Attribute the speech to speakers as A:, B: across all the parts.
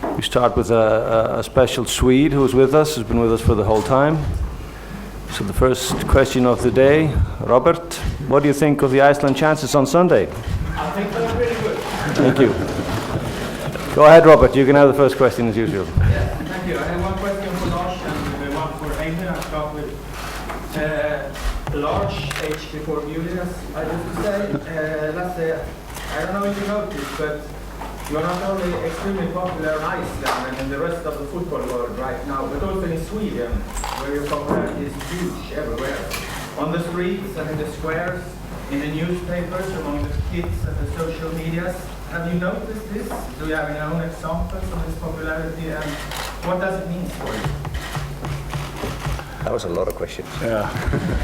A: We start with a special Swede who's with us, who's been with us for the whole time. So the first question of the day, Robert, what do you think of the Iceland chances on Sunday?
B: I think they're really good.
A: Thank you. Go ahead, Robert. You can have the first question as usual.
B: Yes, thank you. I have one question for Lars and one for Einar. I'll start with Lars, age before beauty, as I used to say. Let's say, I don't know if you noticed, but you are not only extremely popular in Iceland and in the rest of the football world right now, but also in Sweden, where your popularity is huge everywhere. On the streets and in the squares, in the newspapers, among the kids and the social medias. Have you noticed this? Do you have any own examples of this popularity, and what does it mean for you?
C: That was a lot of questions.
D: Yeah,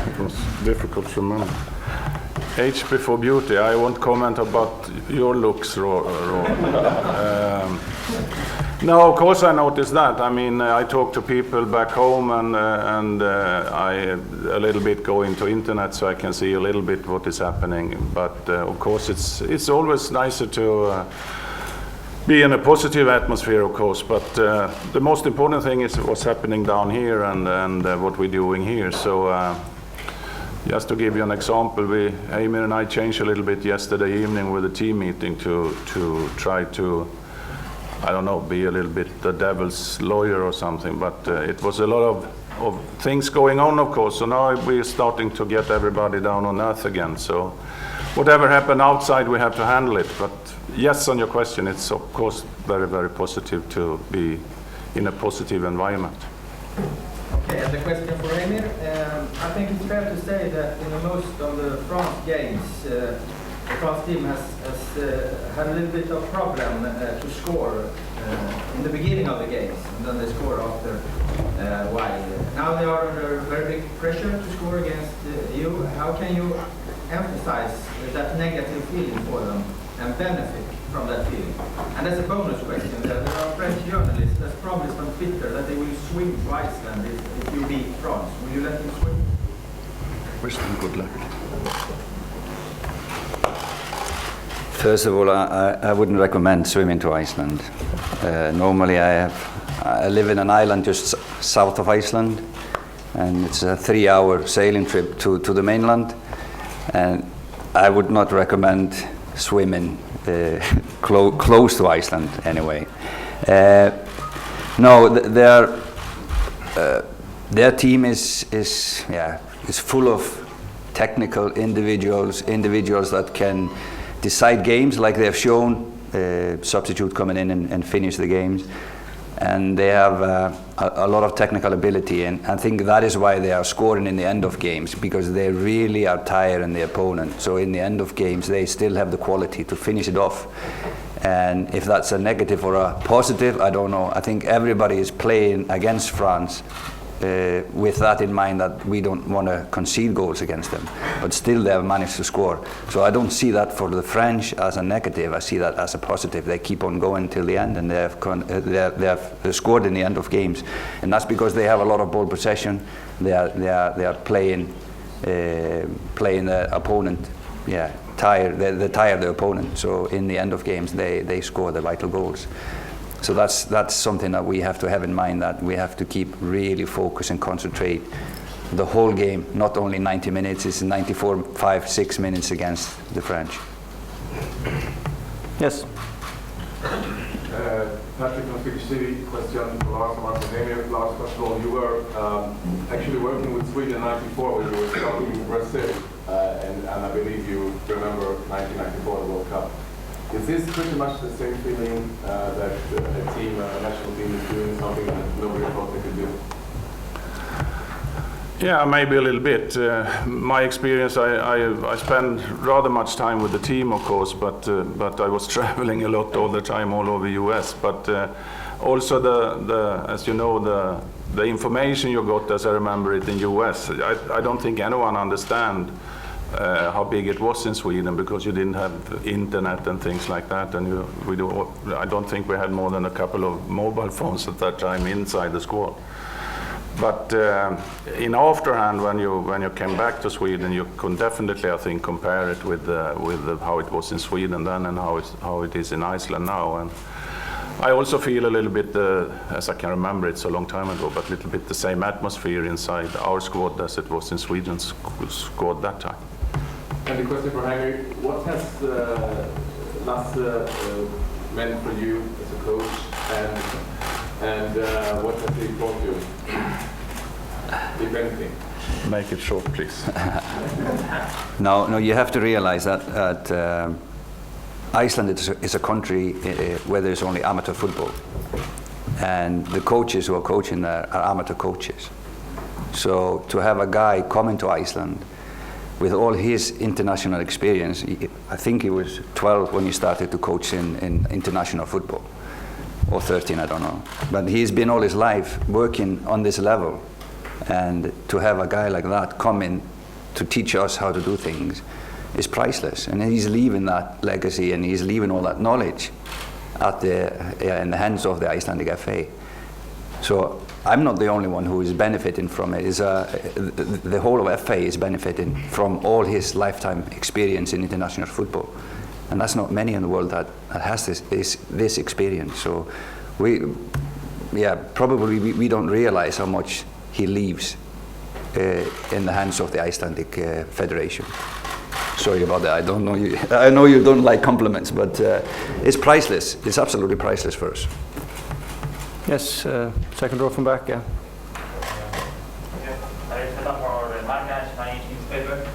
D: it was difficult to remember. Age before beauty. I won't comment about your looks, no, of course I noticed that. I mean, I talk to people back home, and I a little bit go into internet so I can see a little bit what is happening. But of course, it's always nicer to be in a positive atmosphere, of course. But the most important thing is what's happening down here and what we're doing here. So. Just to give you an example, Einar and I changed a little bit yesterday evening with a team meeting to try to, I don't know, be a little bit the devil's lawyer or something, but it was a lot of things going on, of course, so now we're starting to get everybody down on earth again, so whatever happened outside, we have to handle it, but yes, on your question, it's of course very, very positive to be in a positive environment.
B: Okay, and the question for Einar, I think it's fair to say that in most of the France games, the France team has had a little bit of problem to score in the beginning of the games, and then they score after a while. Now they are under very big pressure to score against you. How can you emphasize that negative feeling for them and benefit from that feeling? And as a bonus question, there are French journalists that's promised on Twitter that they will swim to Iceland if you beat France. Will you let them swim?
D: Wish them good luck.
C: First of all, I wouldn't recommend swimming to Iceland. Normally I live in an island just south of Iceland, and it's a 3-hour sailing trip to the mainland, and I would not recommend swimming close to Iceland anyway. No, their team is full of technical individuals that can decide games like they've shown, substitute coming in and finish the games, and they have a lot of technical ability, and I think that is why they are scoring in the end of games, because they really are tiring the opponent. So in the end of games they still have the quality to finish it off, and if that's a negative or a positive, I don't know. I think everybody is playing against France with that in mind, that we don't want to concede goals against them, but still they have managed to score. So I don't see that for the French as a negative. I see that as a positive. They keep on going till the end, and they have scored in the end of games, and that's because they have a lot of ball possession. They are playing the opponent, tire the opponent. So in the end of games they score the vital goals. So that's something that we have to have in mind, that we have to keep really focused and concentrate the whole game, not only 90 minutes, it's 94, 5-6 minutes against the French.
A: Yes.
E: Patrick from Swedish TV, question for Lars and Martin Emir. Lars, first of all, you were actually working with Sweden in 94 when you were scouting Brazil, and I believe you remember 1994, the World Cup. Is this pretty much the same feeling that a national team is doing something that nobody thought they could do?
D: Yeah, maybe a little bit. My experience, I spend rather much time with the team, of course, but I was traveling a lot all the time all over US. But also as you know, the information you got, as I remember it in US, I don't think anyone understand how big it was in Sweden, because you didn't have internet and things like that, and I don't think we had more than a couple of mobile phones at that time inside the squad. But in afterhand, when you came back to Sweden, you could definitely, I think, compare it with how it was in Sweden then and how it is in Iceland now. And I also feel a little bit, as I can remember, it's a long time ago, but a little bit the same atmosphere inside our squad as it was in Sweden's squad that time.
E: And the question for Henry, what has Lasse meant for you as a coach, and what has he taught you, if anything?
D: Make it short, please.
C: No, you have to realize that Iceland is a country where there's only amateur football, and the coaches who are coaching there are amateur coaches. So to have a guy coming to Iceland with all his international experience, I think he was 12 when he started to coach in international football, or 13, I don't know. But he's been all his life working on this level, and to have a guy like that come in to teach us how to do things is priceless. And he's leaving that legacy, and he's leaving all that knowledge in the hands of the Icelandic FA. So I'm not the only one who is benefiting from it. The whole of FA is benefiting from all his lifetime experience in international football, and that's not many in the world that has this experience. So probably we don't realize how much he leaves in the hands of the Icelandic Federation. Sorry about that. I don't know you. I know you don't like compliments, but it's priceless. It's absolutely priceless for us.
A: Yes, second row from back, yeah.
F: I set up for Marca, my newspaper.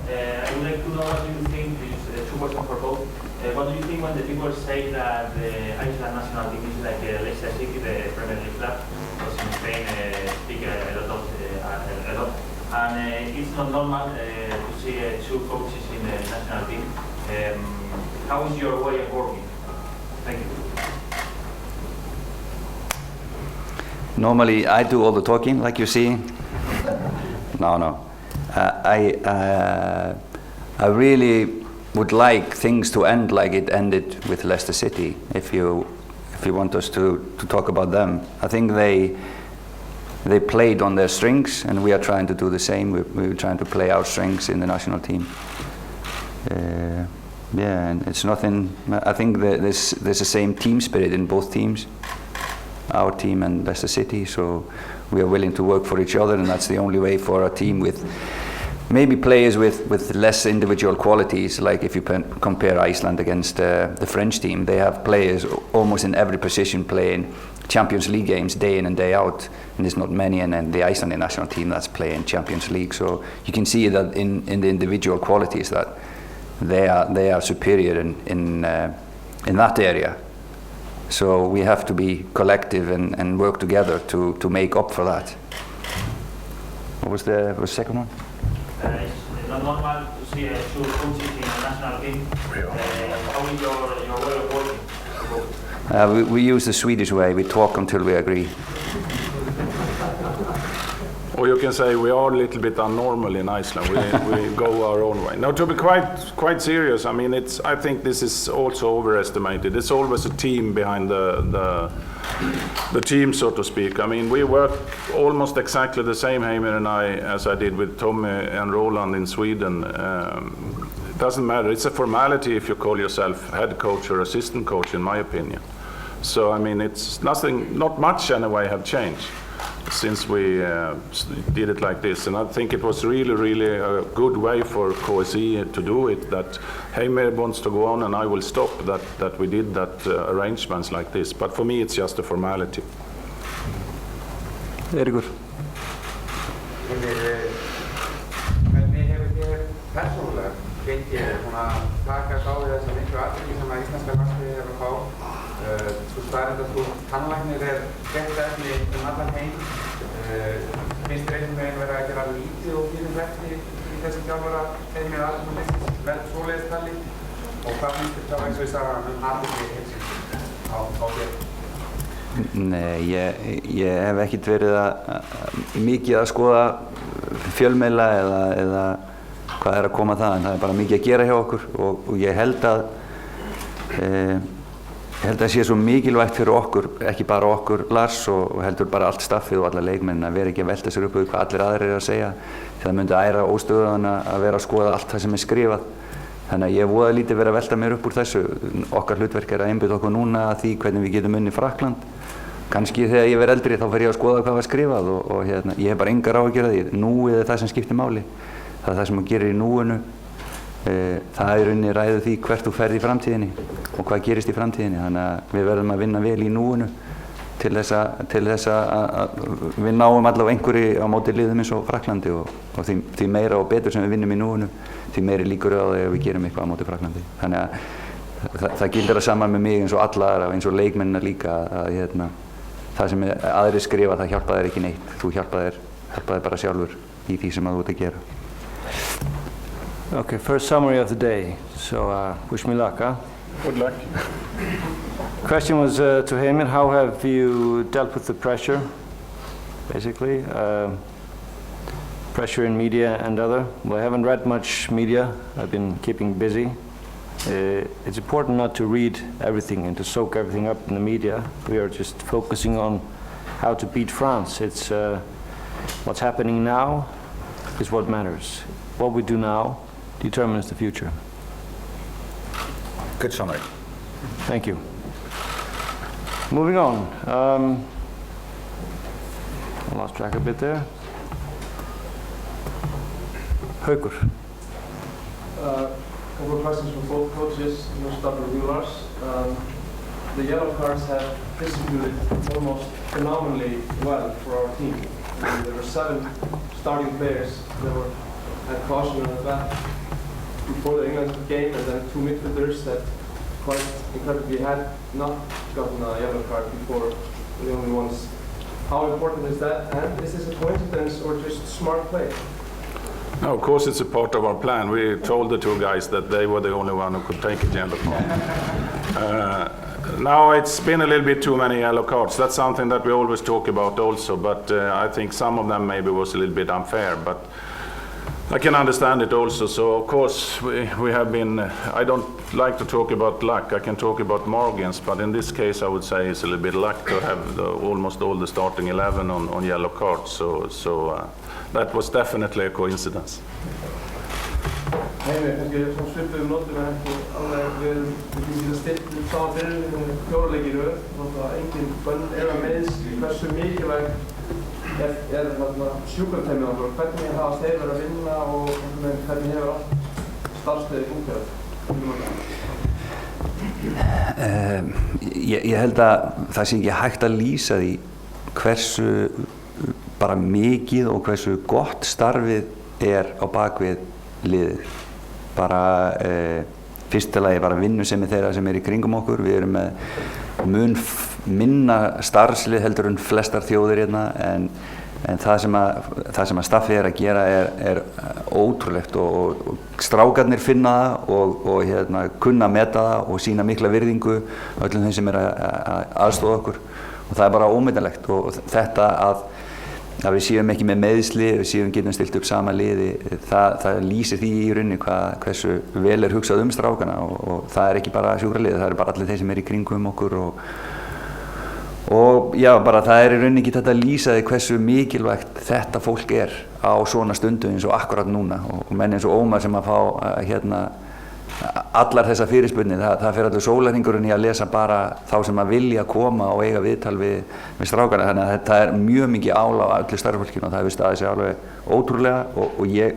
F: I would like to know what do you think, two questions for both. What do you think when the people say that the Iceland national team is like Leicester City, the Premier League club? Because in Spain speak a lot. And it's not normal to see two coaches in the national team. How is your way of working? Thank you.
C: Normally, I do all the talking, like you see. No. I really would like things to end like it ended with Leicester City. If you want us to talk about them, I think they played on their strengths, and we are trying to do the same. We're trying to play our strengths in the national team. And it's nothing. I think there's the same team spirit in both teams, our team and Leicester City. So we are willing to work for each other, and that's the only way for a team with maybe players with less individual qualities. Like if you compare Iceland against the French team, they have players almost in every position playing Champions League games day in and day out, and there's not many in the Icelandic national team that's playing Champions League. So you can see that in the individual qualities that they are superior in that area. So we have to be collective and work together to make up for that. What was the second one?
F: It's not normal to see two coaches in the national team. How is your way of working?
C: We use the Swedish way. We talk until we agree.
D: Or you can say we are a little bit unnormal in Iceland. We go our own way. Now, to be quite serious, I mean, I think this is also overestimated. It's always a team behind the team, so to speak. I mean, we work almost exactly the same, Heimir and I, as I did with Tommy and Roland in Sweden. It doesn't matter. It's a formality if you call yourself head coach or assistant coach, in my opinion. So, I mean, it's not much anyway have changed since we did it like this. And I think it was really a good way for KSI to do it, that Heimir wants to go on and I will stop, that we did that arrangements like this. But for me, it's just a formality.
A: Very good.
G: Hvernig hefur þér persónulega gengið að takast á við þessa miklu athygli sem að íslenska landsliðið hefur að fá? Svo staðreynd að þú tannlæknir fréttaefni allan heim. Finnst þér einhvern veginn vera að gera lítið og þínum verkefni í þessi þjálfarateimi eða atvinnuleysins með svoleiðis tali? Og hvað finnst þér þá eins og ég sagði athygli heimsins á þér?
C: Nei, ég hef ekkert verið mikið að skoða fjölmiðla eða hvað að koma það, en það bara mikið að gera hjá okkur og ég held að sé svo mikilvægt fyrir okkur, ekki bara okkur Lars og heldur bara allt staffið og alla leikmenn að vera ekki að velta sér upp hvað allir aðrir að segja. Það myndi æra óstöðuðan að vera að skoða allt það sem skrifað, Þannig að ég hef voða lítið verið að velta mér upp úr þessu. Okkar hlutverk að einbeita okkur núna að því hvernig við getum unnið Frakkland. Kannski þegar ég verð eldri þá fer ég að skoða hvað var skrifað og ég hef bara engar áhyggjur af því. Núið það sem skiptir máli. Það það sem þú gerir í núinu. Það í rauninni ræður því hvert þú ferð í framtíðinni og hvað gerist í framtíðinni. Þannig að við verðum að vinna vel í núinu til þess að við náum allavega einhverju á móti liðum eins og Frakklandi og því meira og betur sem við vinnum í núinu, því meiri líkur á því að við gerum eitthvað á móti Frakklandi. Þannig að það gildir að saman með mig eins og alla aðra og eins og leikmennina líka að það sem aðrir skrifa það hjálpa þér ekki neitt. Þú hjálpa þér bara sjálfur í því sem þú ert að gera.
A: Okay, first summary of the day. So wish me luck, huh?
D: Good luck.
A: Question was to Heimir, how have you dealt with the pressure, basically? Pressure in media and other. Well, I haven't read much media. I've been keeping busy. It's important not to read everything and to soak everything up in the media. We are just focusing on how to beat France. It's what's happening now is what matters. What we do now determines the future.
C: Good summary.
A: Thank you. Moving on. I lost track a bit there. Haukur.
H: Couple of questions from both coaches. We'll start with you, Lars. The yellow cards have distributed almost phenomenally well for our team. There were 7 starting players that had caution on the back before the England game, and then 2 midfielders that quite incredibly had not gotten a yellow card before, the only ones. How important is that, and is this a coincidence or just smart play?
D: No, of course it's a part of our plan. We told the 2 guys that they were the only one who could take a yellow card. Now it's been a little bit too many yellow cards. That's something that we always talk about also, but I think some of them maybe was a little bit unfair, but I can understand it also. So of course we have been, I don't like to talk about luck, I can talk about margins, but in this case I would say it's a little bit luck to have almost all the starting 11 on yellow cards. So that was definitely a coincidence.
H: Heimir, kannski svona svipuðum notum en ekki alveg við getum stilt saman fyrir 4 leiki í röð, þannig að engin bönn eða meiðsl. Hversu mikilvægt er sjúkrateymið okkur? Hvernig hafa þeir verið að vinna og hvernig hefur allt starfsliðið fúnkerað?
C: Ég held að það sé ekki hægt að lýsa því hversu bara mikið og hversu gott starfið er á bakvið liðið. Bara fyrsta lagi bara vinnusemi þeirra sem í kringum okkur. Við erum með mun minna starfslið heldur en flestar þjóðir hérna, en það sem að staffið að gera er ótrúlegt og strákarnir finna það og kunna meta það og sýna mikla virðingu öllum þeim sem að aðstoða okkur, og það er bara ómetanlegt. Og þetta að við séum ekki með meiðsli, við getum stilt upp sama liði, það lýsir því í rauninni hversu vel er hugsað strákana, og það er ekki bara sjúkraliðið, það er bara allir þeir sem í kringum okkur, og já, bara það er í rauninni ekki þetta að lýsa því hversu mikilvægt þetta fólk er á svona stundu eins og akkurat núna, og menn eins og Ómar sem að fá allar þessar fyrirspurnir, það fer allur sólarhringurinn í að lesa bara þá sem að vilja koma og eiga viðtal við strákana, þannig að þetta er mjög mikið álag á öllu starfsfólkinu og það hefur staðið sig alveg ótrúlega, og ég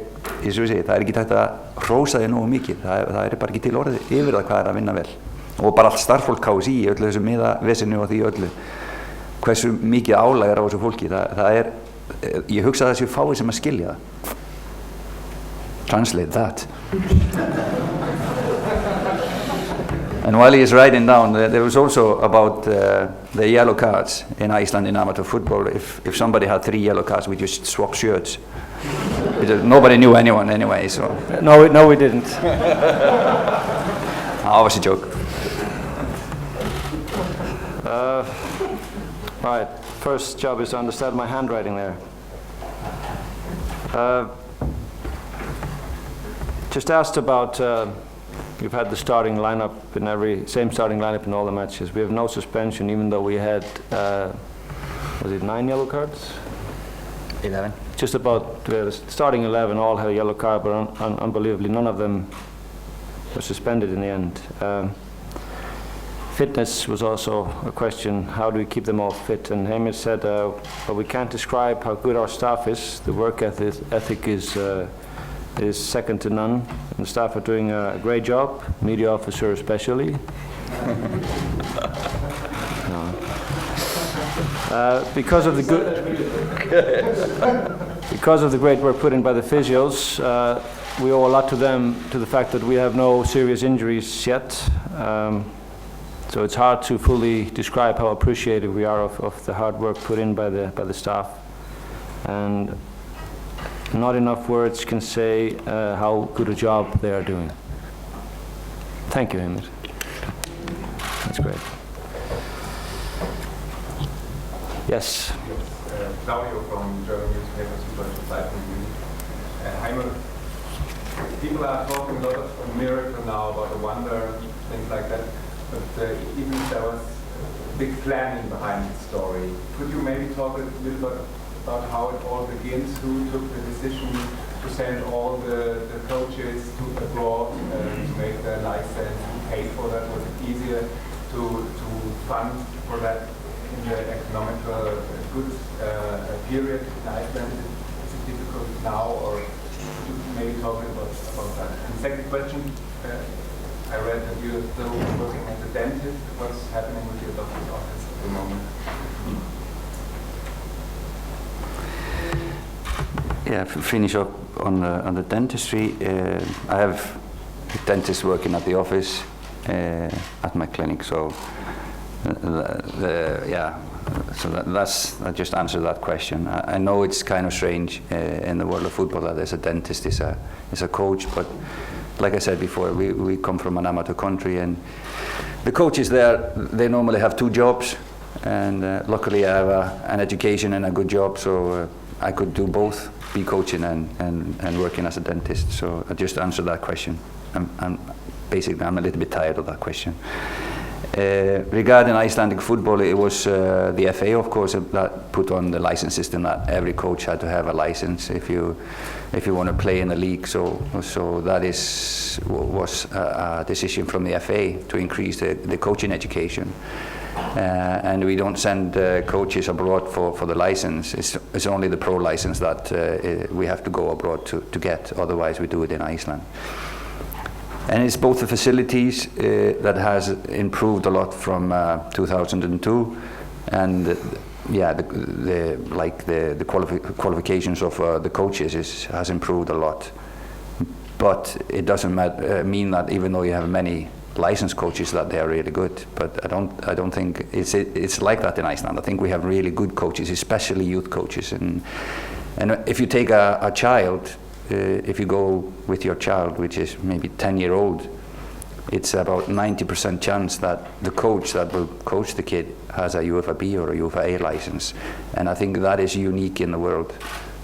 C: segi, það er ekki hægt að hrósa því nógu mikið, það er bara ekki til orðið yfir það hvað er að vinna vel, og bara allt starfsfólk KSÍ í öllu þessu miðavesinu og því öllu, hversu mikið álag er á þessu fólki, það er, ég hugsa að þessu fáið sem að skilja það. Translate that. And while he is writing down, there was also about the yellow cards in Iceland in amateur football. If somebody had 3 yellow cards, we just swap shirts. Nobody knew anyone anyway, so.
A: No, we didn't.
C: That was a joke.
A: Right, first job is to understand my handwriting there. Just asked about, we've had the starting lineup same starting lineup in all the matches. We have no suspension, even though we had, was it 9 yellow cards?
C: 11.
A: Just about, the starting 11 all had a yellow card, but unbelievably none of them suspended in the end. Fitness was also a question. How do we keep them all fit? And Heimir said, well, we can't describe how good our staff is. The work ethic is second to none. And the staff are doing a great job, media officer especially. No. Because of the great work put in by the physios, we owe a lot to them, to the fact that we have no serious injuries yet. So it's hard to fully describe how appreciative we are of the hard work put in by the staff. And not enough words can say how good a job they are doing. Thank you, Heimir. That's great. Yes.
E: Claudio from German newspapers, Deutsche Zeitung. Heimir, people are talking a lot of a miracle now, about a wonder, things like that. But even if there was big planning behind the story, could you maybe talk a little bit about how it all begins? Who took the decision to send all the coaches to abroad to make their license? Who paid for that? Was it easier to fund for that in the economical good period in Iceland? Is it difficult now, or could you maybe talk a little bit about that? And second question. I read that you're still working as a dentist. What's happening with your doctor's office at the moment?
C: Yeah, finish up on the dentistry. I have a dentist working at the office at my clinic. So, I just answered that question. I know it's kind of strange in the world of football that there's a dentist is a coach, but like I said before, we come from an amateur country, and the coaches there, they normally have two jobs, and luckily I have an education and a good job, so I could do both, be coaching and working as a dentist. So I just answered that question. I'm basically, I'm a little bit tired of that question. Regarding Icelandic football, it was the FA, of course, that put on the license system that every coach had to have a license if you want to play in the league. So that was a decision from the FA to increase the coaching education. And we don't send coaches abroad for the license. It's only the pro license that we have to go abroad to get. Otherwise, we do it in Iceland. And it's both the facilities that has improved a lot from 2002, and the qualifications of the coaches has improved a lot. But it doesn't mean that even though you have many licensed coaches that they are really good. But I don't think it's like that in Iceland. I think we have really good coaches, especially youth coaches. And if you take a child. If you go with your child, which is maybe 10-year-old, it's about 90% chance that the coach that will coach the kid has a UEFA B or a UEFA A license. And I think that is unique in the world.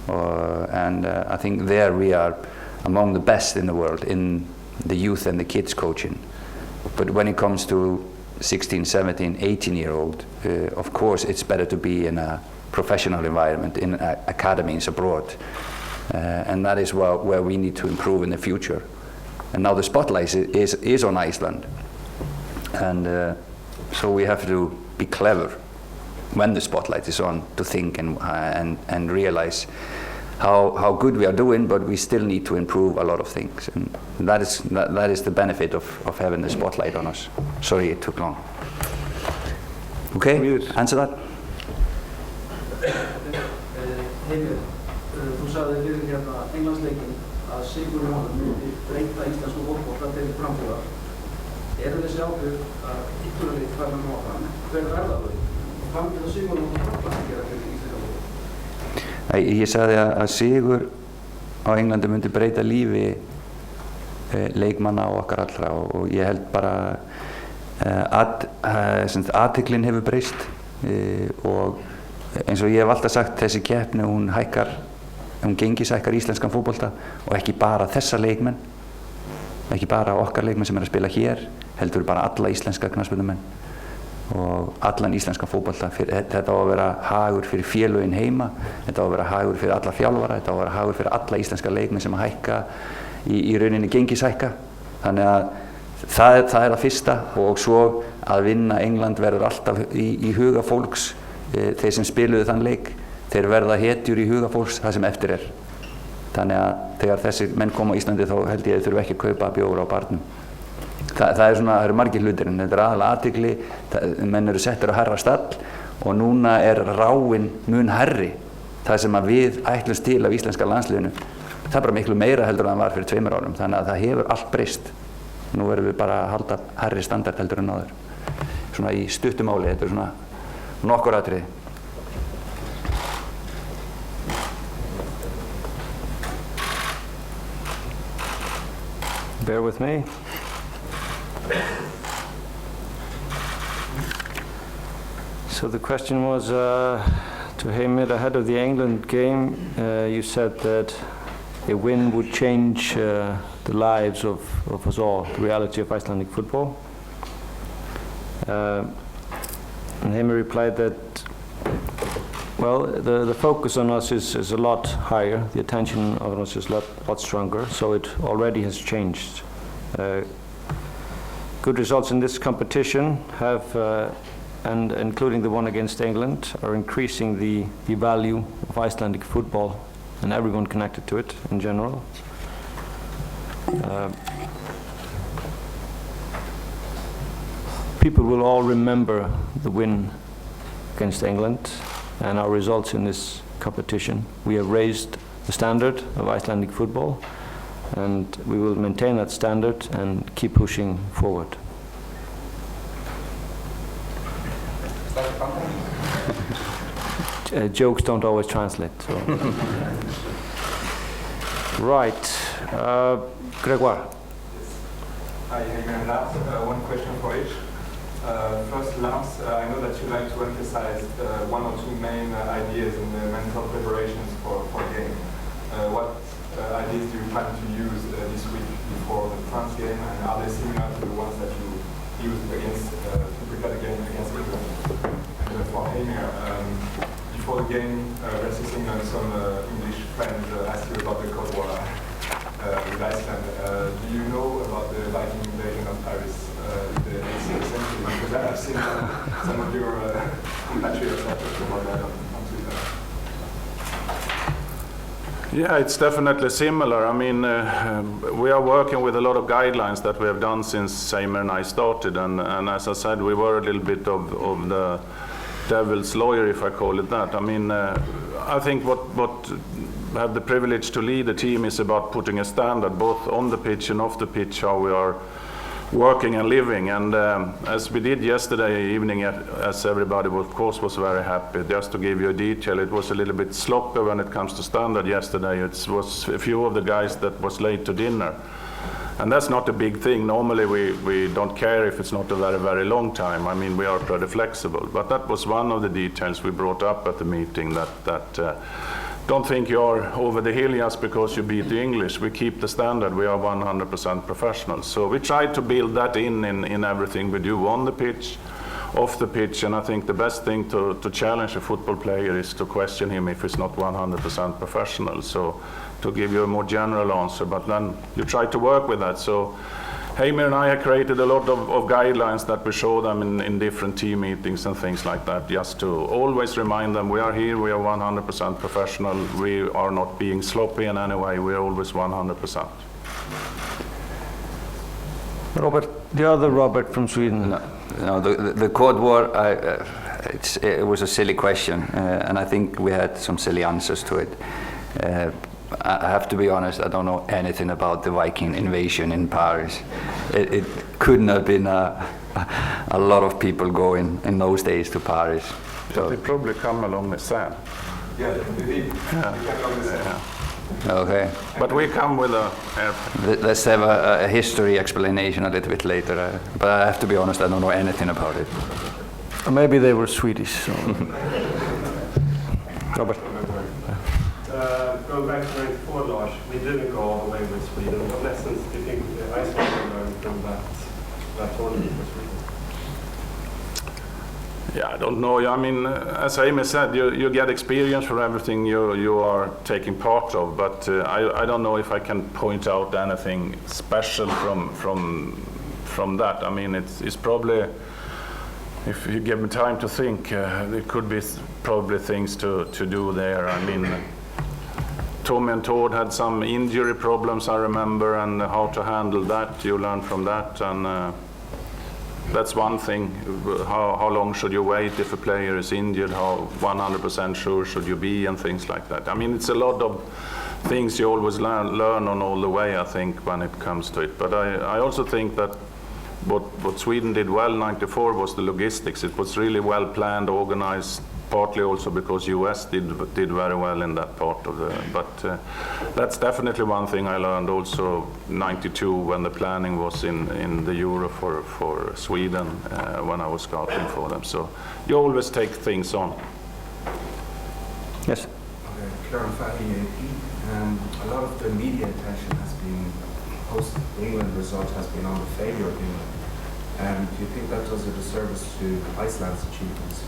C: And I think there we are among the best in the world in the youth and the kids coaching. But when it comes to 16, 17, 18-year-old, of course it's better to be in a professional environment, in academies abroad. And that is where we need to improve in the future. And now the spotlight is on Iceland. And so we have to be clever when the spotlight is on, to think and realize how good we are doing, but we still need to improve a lot of things. And that is the benefit of having the spotlight on us. Sorry it took long. Okay, answer that?
I: Þú sagði fyrir Englandsleikinn að sigurinn honum myndi breyta íslensku fótbolta til framtíðar. Eru þessi áhrif að íþróttalið fara með áfram? Hver verða þau? Hvað myndi sigurinn honum framtíðar að gera fyrir íslenska fótbolta?
C: Ég sagði að sigur á Englandi myndi breyta lífi leikmanna og okkar allra, og ég held bara athyglin hefur breyst, og eins og ég hef alltaf sagt, þessi keppni hún gengishækkar íslenskan fótbolta, og ekki bara þessa leikmenn, ekki bara okkar leikmenn sem að spila hér, heldur bara alla íslenska knattspyrnumenn og allan íslenskan fótbolta. Þetta á að vera hagur fyrir félögin heima, þetta á að vera hagur fyrir alla þjálfara, þetta á að vera hagur fyrir alla íslenska leikmenn sem að hækka í rauninni gengishækka, Þannig að það er að fyrsta, og svo að vinna England verður alltaf í huga fólks. Þeir sem spiluðu þann leik, þeir verða hetjur í huga fólks það sem eftir er. Þannig að þegar þessir menn koma á Íslandi þá held ég að þeir þurfa ekki að kaupa bjór á barnum. Það eru margir hlutir, en þetta er aðalega athygli, menn eru settir á hærra stall og núna er ráin mun hærri. Það sem að við ætlumst til af íslenska landsliðinu, það er bara miklu meira heldur en það var fyrir 2 árum, þannig að það hefur allt breyst. Nú verðum við bara að halda hærri standard heldur en áður. Svona í stuttu máli, þetta er svona nokkur atriði.
A: Bear with me. So the question was to Heimir, ahead of the England game, you said that a win would change the lives of us all, the reality of Icelandic football. And Heimir replied that, well, the focus on us is a lot higher, the attention on us is a lot stronger, so it already has changed. Good results in this competition have, and including the one against England, are increasing the value of Icelandic football and everyone connected to it in general. People will all remember the win against England and our results in this competition. We have raised the standard of Icelandic football, and we will maintain that standard and keep pushing forward. Jokes don't always translate. So. Right, Grégoire.
J: Hi, Heimir and Lars. One question for each. First, Lars, I know that you like to emphasize 1 or 2 main ideas in the mental preparations for a game. What ideas do you plan to use this week before the France game, and are they similar to the ones that you used to prepare the game against England? And for Heimir, before the game versus England, some English friends asked you about the Cold War with Iceland. Do you know about the Viking invasion of Paris in the 18th century? Because I have seen some of your compatriots that talked about that on Twitter.
D: Yeah, it's definitely similar. I mean, we are working with a lot of guidelines that we have done since Heimir and I started, and as I said, we were a little bit of the devil's lawyer, if I call it that. I mean, I think what have the privilege to lead a team is about putting a standard, both on the pitch and off the pitch, how we are working and living. And as we did yesterday evening, as everybody of course was very happy, just to give you a detail, it was a little bit sloppy when it comes to standard yesterday. It was a few of the guys that was late to dinner. And that's not a big thing. Normally we don't care if it's not a very, very long time. I mean, we are pretty flexible. But that was one of the details we brought up at the meeting, that don't think you're over the hill just because you beat the English. We keep the standard. We are 100% professionals. So we try to build that in everything we do on the pitch, off the pitch, and I think the best thing to challenge a football player is to question him if he's not 100% professional. So to give you a more general answer, but then you try to work with that. So Heimir and I have created a lot of guidelines that we show them in different team meetings and things like that, just to always remind them we are here, we are 100% professional, we are not being sloppy in any way, we are always 100%.
A: Robert, the other Robert from Sweden.
C: No, the Cold War, it was a silly question, and I think we had some silly answers to it. I have to be honest, I don't know anything about the Viking invasion in Paris. It couldn't have been a lot of people going in those days to Paris.
D: So they probably come along the sand.
J: Yeah, they did.
D: Yeah.
J: They came along the sand.
C: Yeah. Okay.
D: But we come with a airplane.
C: Let's have a history explanation a little bit later. But I have to be honest, I don't know anything about it.
A: Maybe they were Swedish. So. Robert.
H: Going back to 94, Lars, we didn't go all the way with Sweden. What lessons do you think Iceland learned from that tournament for Sweden?
D: Yeah, I don't know. I mean, as Amy said, you get experience for everything you are taking part of, but I don't know if I can point out anything special from that. I mean, it's probably, if you give me time to think, there could be probably things to do there. I mean, Tommy and Todd had some injury problems, I remember, and how to handle that, you learn from that. And that's one thing. How long should you wait if a player is injured? How 100% sure should you be, and things like that. I mean, it's a lot of things you always learn on all the way, I think, when it comes to it. But I also think that what Sweden did well in '94 was the logistics. It was really well planned, organized, partly also because US did very well in that part of the, but that's definitely one thing I learned also '92 when the planning was in the Euro for Sweden when I was scouting for them. So you always take things on.
A: Yes.
K: Clarifying a lot of the media attention has been post-England result has been on the failure of England. Do you think that does a disservice to Iceland's achievements?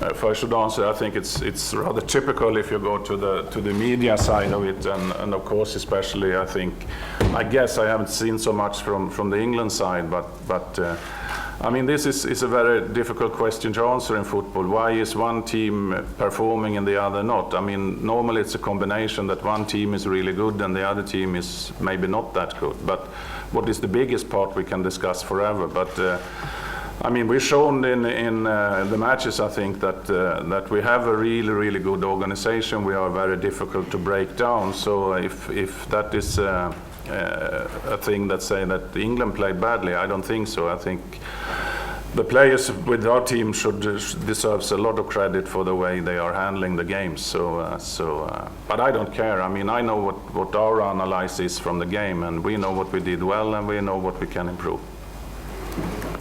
D: If I should answer, I think it's rather typical if you go to the media side of it, and of course, especially, I guess I haven't seen so much from the England side, but I mean, this is a very difficult question to answer in football. Why is one team performing and the other not? I mean, normally it's a combination that one team is really good and the other team is maybe not that good. But what is the biggest part we can discuss forever. But I mean, we've shown in the matches, I think, that we have a really good organization. We are very difficult to break down. So if that is a thing that say that England played badly, I don't think so. I think the players with our team deserves a lot of credit for the way they are handling the games. But I don't care. I mean, I know what our analysis is from the game, and we know what we did well, and we know what we can improve.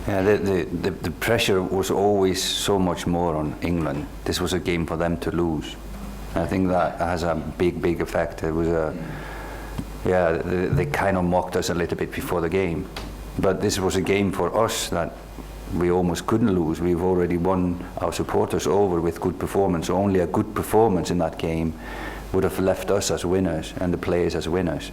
C: Yeah, the pressure was always so much more on England. This was a game for them to lose. I think that has a big effect. It was they kind of mocked us a little bit before the game, but this was a game for us that we almost couldn't lose. We've already won our supporters over with good performance. Only a good performance in that game would have left us as winners and the players as winners.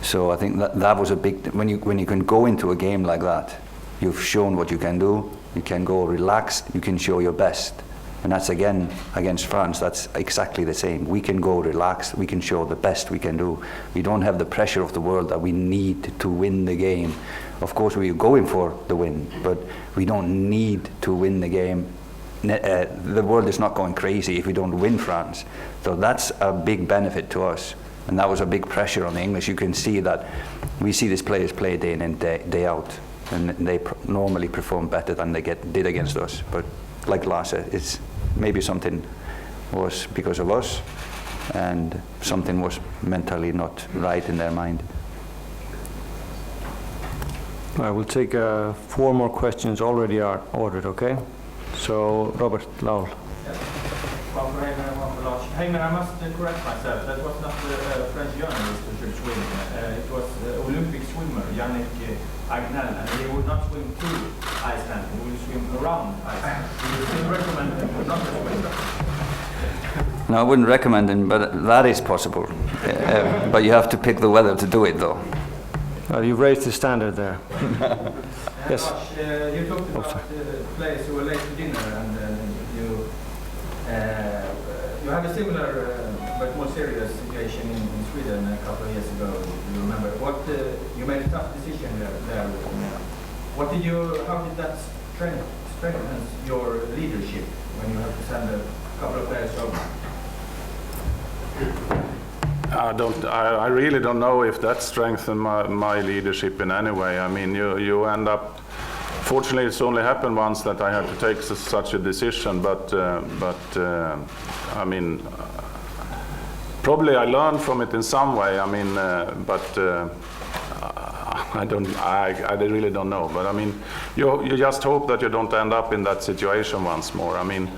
C: So I think that was a big. When you can go into a game like that, you've shown what you can do. You can go relaxed. You can show your best. And that's again against France. That's exactly the same. We can go relaxed. We can show the best we can do. We don't have the pressure of the world that we need to win the game. Of course, we're going for the win, but we don't need to win the game. The world is not going crazy if we don't win France. So that's a big benefit to us. And that was a big pressure on the English. You can see that we see these players play day in and day out. And they normally perform better than they did against us. But like Lars said, it's maybe something was because of us, and something was mentally not right in their mind.
A: I will take 4 more questions already are ordered, okay? So, Robert Laul.
B: One for Heimer and one for Lars. Heimer, I must correct myself. That was not a French journalist who should swim. It was Olympic swimmer Yannick Agnel, and he would not swim to Iceland. He would swim around Iceland. You would recommend him not to swim.
C: No, I wouldn't recommend it, but that is possible. But you have to pick the weather to do it, though.
A: Well, you've raised the standard there. Yes.
B: Lars, you talked about players who were late to dinner, and you had a similar but more serious situation in Sweden a couple of years ago. You remember you made a tough decision there. How did that strengthen your leadership when you have to send a couple of players over?
D: I really don't know if that strengthened my leadership in any way. I mean, you end up. Fortunately, it's only happened once that I had to take such a decision. But I mean, probably I learned from it in some way. I mean, I really don't know. But I mean, you just hope that you don't end up in that situation once more. I mean,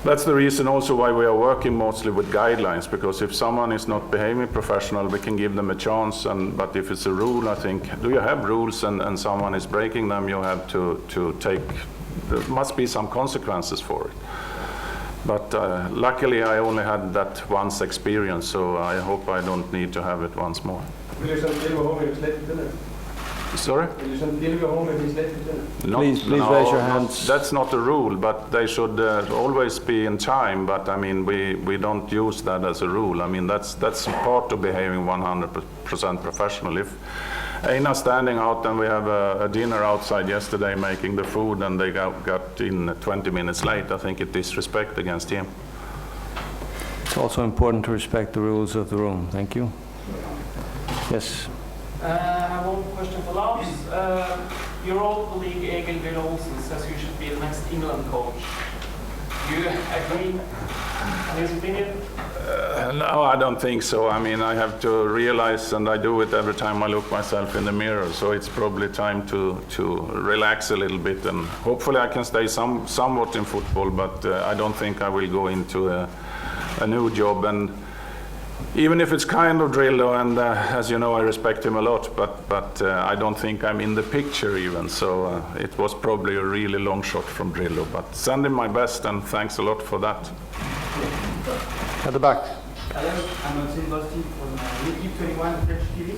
D: That's the reason also why we are working mostly with guidelines, because if someone is not behaving professional, we can give them a chance, but if it's a rule, I think, do you have rules and someone is breaking them, you have to take, there must be some consequences for it. But luckily I only had that once experience, so I hope I don't need to have it once more.
H: Will you send Dilgo home if he's late to dinner?
D: Sorry?
H: Will you send Dilgo home if he's late to dinner?
A: Please raise your hands.
D: That's not a rule, but they should always be in time. But I mean, we don't use that as a rule. I mean, that's part of behaving 100% professional. If Einar's standing out and we have a dinner outside yesterday making the food and they got in 20 minutes late, I think it's disrespect against him.
A: It's also important to respect the rules of the room. Thank you. Yes.
L: I have one question for Lars. Your old colleague Egil Bjørn Olsen says you should be the next England coach. Do you agree on his opinion?
D: No, I don't think so. I mean, I have to realize, and I do it every time I look myself in the mirror, so it's probably time to relax a little bit, and hopefully I can stay somewhat in football, but I don't think I will go into a new job. And even if it's kind of Drillo, and as you know, I respect him a lot, but I don't think I'm in the picture even, so it was probably a really long shot from Drillo, but send him my best, and thanks a lot for that.
A: At the back.
M: Hello, I'm Maxime Bosti from YouTube 21 French TV.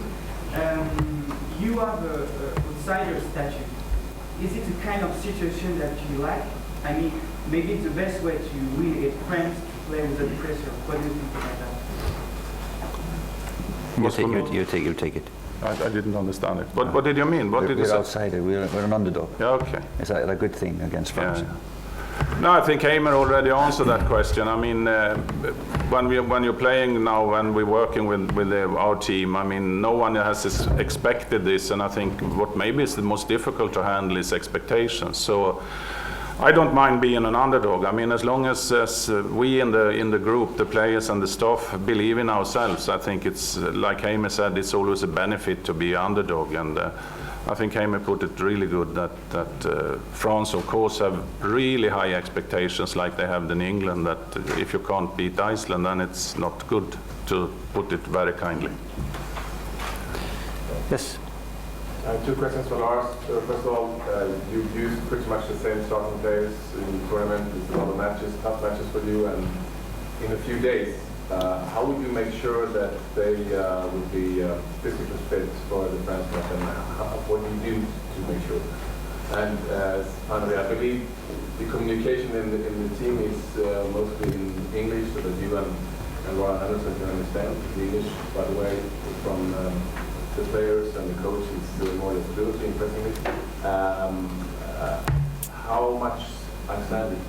M: You have an outsider statue. Is it a kind of situation that you like? I mean, maybe it's the best way to win against France, to play with the pressure. What do you think about that?
C: You take it.
D: I didn't understand it. What did you mean? What did you say?
C: We're outsider, we're an underdog.
D: Yeah, okay.
C: It's a good thing against France.
D: Yeah. No, I think Heimer already answered that question. I mean, when you're playing now, when we're working with our team, I mean, no one has expected this, and I think what maybe is the most difficult to handle is expectations. So I don't mind being an underdog. I mean, as long as we in the group, the players and the staff, believe in ourselves, I think it's, like Heimer said, it's always a benefit to be underdog. And I think Heimer put it really good that France, of course, have really high expectations like they have in England, that if you can't beat Iceland, then it's not good, to put it very kindly.
A: Yes.
E: Two questions for Lars. First of all, you've used pretty much the same starting players in the tournament. It's a lot of matches, tough matches for you, and in a few days, how would you make sure that they would be physically fit for the France match, and what do you do to make sure? And finally, I believe the communication in the team is mostly in English, so that you and Ron Anderson can understand the English, by the way, from the players and the coach is more or less fluently, impressingly. How much understanding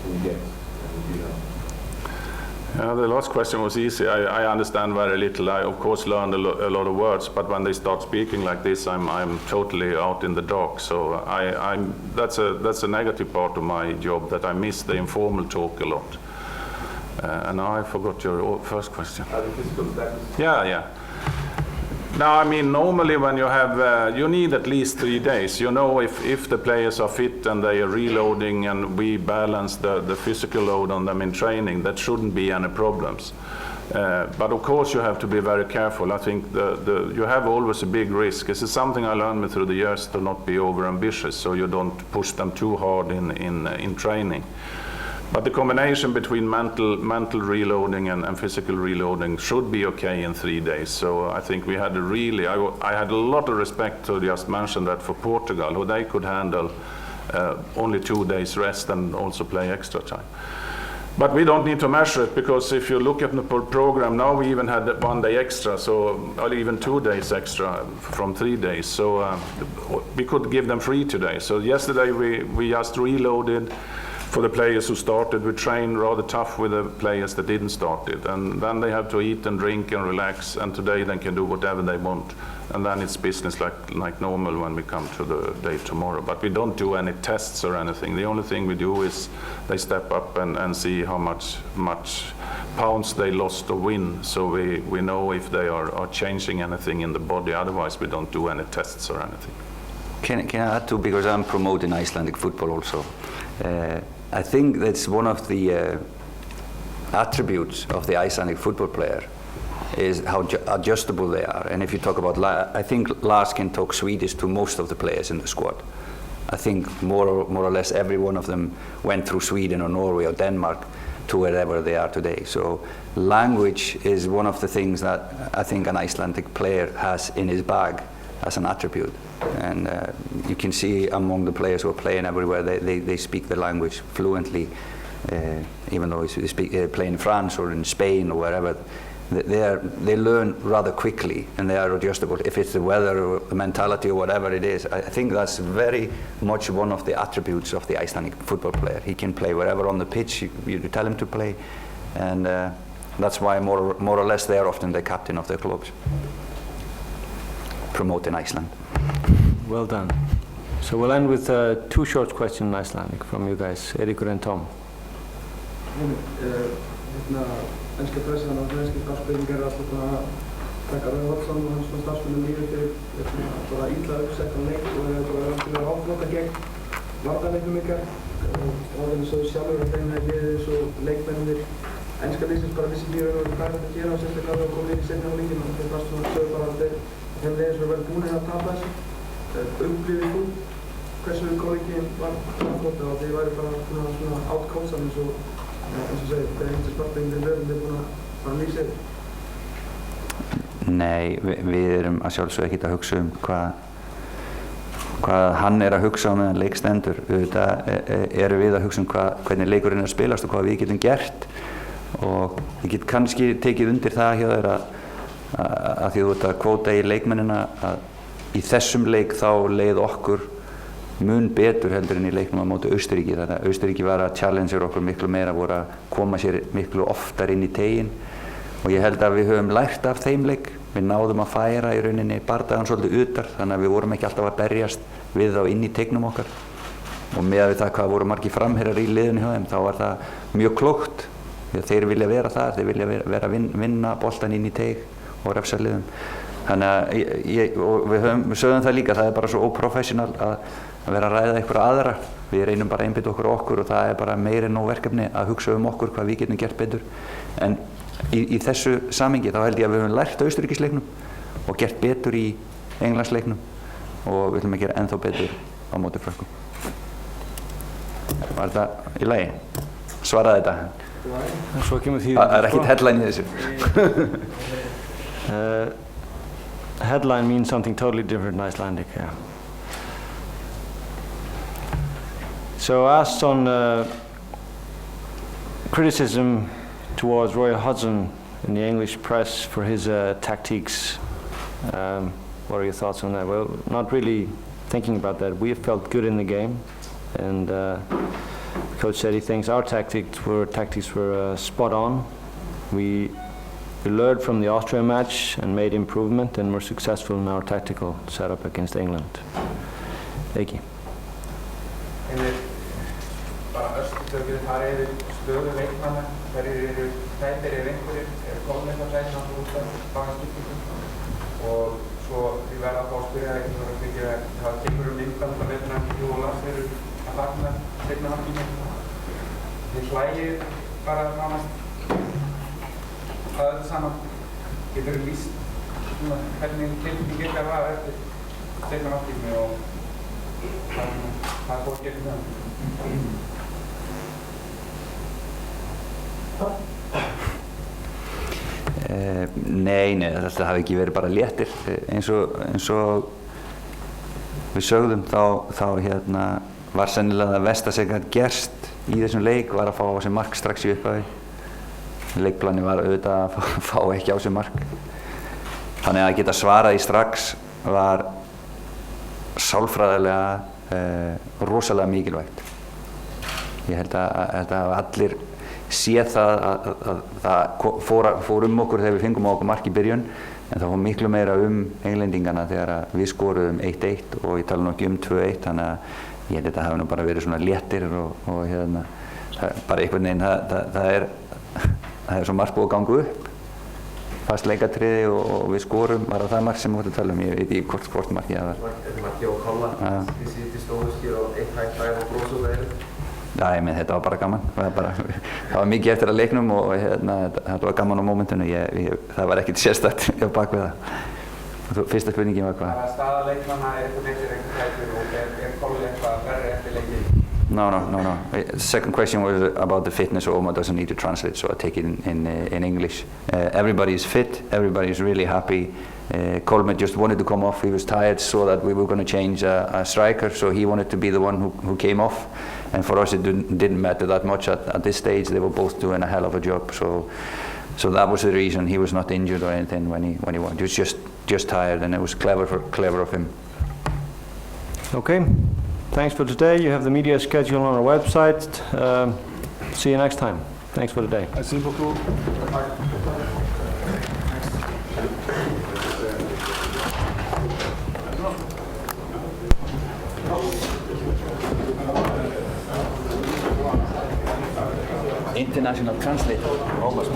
E: can you get? And, you know?
D: The last question was easy. I understand very little. I, of course, learned a lot of words, but when they start speaking like this, I'm totally out in the dark. So that's a negative part of my job, that I miss the informal talk a lot. And now I forgot your first question.
E: The physical status?
D: Yeah. Now, I mean, normally when you have, you need at least 3 days. You know, if the players are fit and they are reloading and we balance the physical load on them in training, that shouldn't be any problems. But of course you have to be very careful. I think you have always a big risk. This is something I learned through the years, to not be over ambitious, so you don't push them too hard in training. But the combination between mental reloading and physical reloading should be okay in 3 days. So I think we had I had a lot of respect to just mention that for Portugal, who they could handle only 2 days rest and also play extra time. But we don't need to measure it, because if you look at the program now, we even had 1 day extra, or even 2 days extra from 3 days. So we could give them free today. So yesterday we just reloaded. For the players who started, we trained rather tough with the players that didn't start it. And then they have to eat and drink and relax, and today they can do whatever they want. And then it's business like normal when we come to the day tomorrow. But we don't do any tests or anything. The only thing we do is they step up and see how much pounds they lost or win. So we know if they are changing anything in the body. Otherwise, we don't do any tests or anything.
C: Can I add to, because I'm promoting Icelandic football also. I think that's one of the attributes of the Icelandic football player is how adjustable they are. And if you talk about, I think Lars can talk Swedish to most of the players in the squad. I think more or less every one of them went through Sweden or Norway or Denmark to wherever they are today. So language is one of the things that I think an Icelandic player has in his bag as an attribute. And you can see among the players who are playing everywhere, they speak the language fluently, even though they play in France or in Spain or wherever. They learn rather quickly and they are adjustable. If it's the weather or the mentality or whatever it is, I think that's very much one of the attributes of the Icelandic football player. He can play wherever on the pitch you tell him to play, and that's why more or less they are often the captain of their clubs. Promoting Iceland.
A: Well done. So we'll end with two short questions in Icelandic from you guys, Eiríkur and Tom.
I: Ennska pressan og ennski starfsbyggingar er alltaf búin að taka Rauðholtsson og hans starfsmönnum lífið fyrir bara illa uppsettan leik og það bara verið að áflota gegn varnarleiknum ykkar. Orðinu sögðu sjálfur að þeim hefði liðið eins og leikmennir ennska liðsins bara vissi ekki hvað er þetta að gera og sérstaklega að koma inn í seinni hálfleikinn og þeir starfsmenn sögðu bara að þeim liðið sem verið búin að tapa þessu. Upplifir þú hversu góðleikinn var áflota og þeir væri bara svona átkótsan eins og segir, það einhverjum starfbyggingar lögum búin að fara að lýsa yfir?
C: Nei, við erum að sjálfsögðu ekkert að hugsa hvað hann er að hugsa meðan leik stendur. Auðvitað erum við að hugsa hvernig leikurinn er að spilast og hvað við getum gert, og ég get kannski tekið undir það hjá þér að því þú ert að kvóta í leikmennina að í þessum leik þá leið okkur mun betur heldur en í leiknum á móti Austurríki. Þannig að Austurríki var að challengear okkur miklu meira, voru að koma sér miklu oftar inn í teginn, og ég held að við höfum lært af þeim leik. Við náðum að færa í rauninni bardagan svolítið utar, þannig að við vorum ekki alltaf að berjast við þá inn í tegnum okkar, og með við það hvað voru margir framherjar í liðinu hjá þeim, þá var það mjög klókt, því að þeir vilja vera þar, þeir vilja vera að vinna boltan inn í teg og refsa liðum. Þannig að við sögðum það líka, það er bara svo óprofessional að vera að ræða einhverja aðra. Við reynum bara að einbeita okkur og það er bara meira en nóg verkefni að hugsa okkur hvað við getum gert betur. En í þessu samhengi þá held ég að við höfum lært á Austurríkisleiknum og gert betur í Englandsleiknum, og við ætlum að gera ennþá betur á móti Frökkum. Var þetta í lagi? Svaraði þetta?
A: Svo kemur því
C: það er ekkert headline í þessu.
A: Headline means something totally different in Icelandic. Yeah. So asked on criticism towards Roy Hodgson in the English press for his tactics. What are your thoughts on that? Well, not really thinking about that. We have felt good in the game, and the coach said he thinks our tactics were spot on. We learned from the Austria match and made improvement, and were successful in our tactical setup against England. Eiki.
G: Bara öllum við farið yfir stöðu leikmanna, hverjir eru tæpir ef einhverjir eru komin eitthvað tæpir á báðaskiptingum, og svo ég verða að fá að spyrja það ekki að það kemur myndband að veitna Jú og Lars eru að fagna seinna markinu. Þið hlægið bara nánast að þetta saman. Getur þú lýst hvernig tilfinning ykkar var eftir seinna markinu og hvað fór gegn það?
C: Nei, þetta hafi ekki verið bara léttir. Eins og við sögðum þá var sennilega það versta sem gat gerst í þessum leik var að fá á sig mark strax í upphafi. Leikplani var auðvitað að fá ekki á sig mark. Þannig að geta svarað í strax var sálfræðilega rosalega mikilvægt. Ég held að allir séð það að það fór okkur þegar við fengum á okkur mark í byrjun, en það fór miklu meira englendingana þegar við skoruðum 1-1 og ég tala nú ekki 2-1, þannig að ég held að þetta hafi nú bara verið svona léttir og bara einhvern veginn það er svo margt búið að ganga upp, fast leikatriði og við skorum, var það margt sem við vorum að tala ég veit ekki hvort markið það var.
K: Þetta markið á Kolla, þið sittir stóðuskir og eitt hægt og brosa úr þeirri.
C: Þetta var bara gaman. Það var mikið eftir að leiknum og þetta var gaman á mómentinu. Það var ekkert sérstakt á bak við það. Fyrsta spurningin var hvað?
G: Staða leikmanna eitthvað meittir tækur og Kolli eitthvað verri eftir leikið?
C: No. The second question was about the fitness. Omar doesn't need to translate, so I take it in English. Everybody is fit. Everybody is really happy. Coleman just wanted to come off. He was tired, so that we were going to change a striker. So he wanted to be the one who came off. And for us, it didn't matter that much at this stage. They were both doing a hell of a job. So that was the reason. He was not injured or anything when he won. He was just tired, and it was clever of him.
A: Okay. Thanks for today. You have the media schedule on our website. See you next time. Thanks for today.
D: Merci beaucoup.
C: International translator. Almost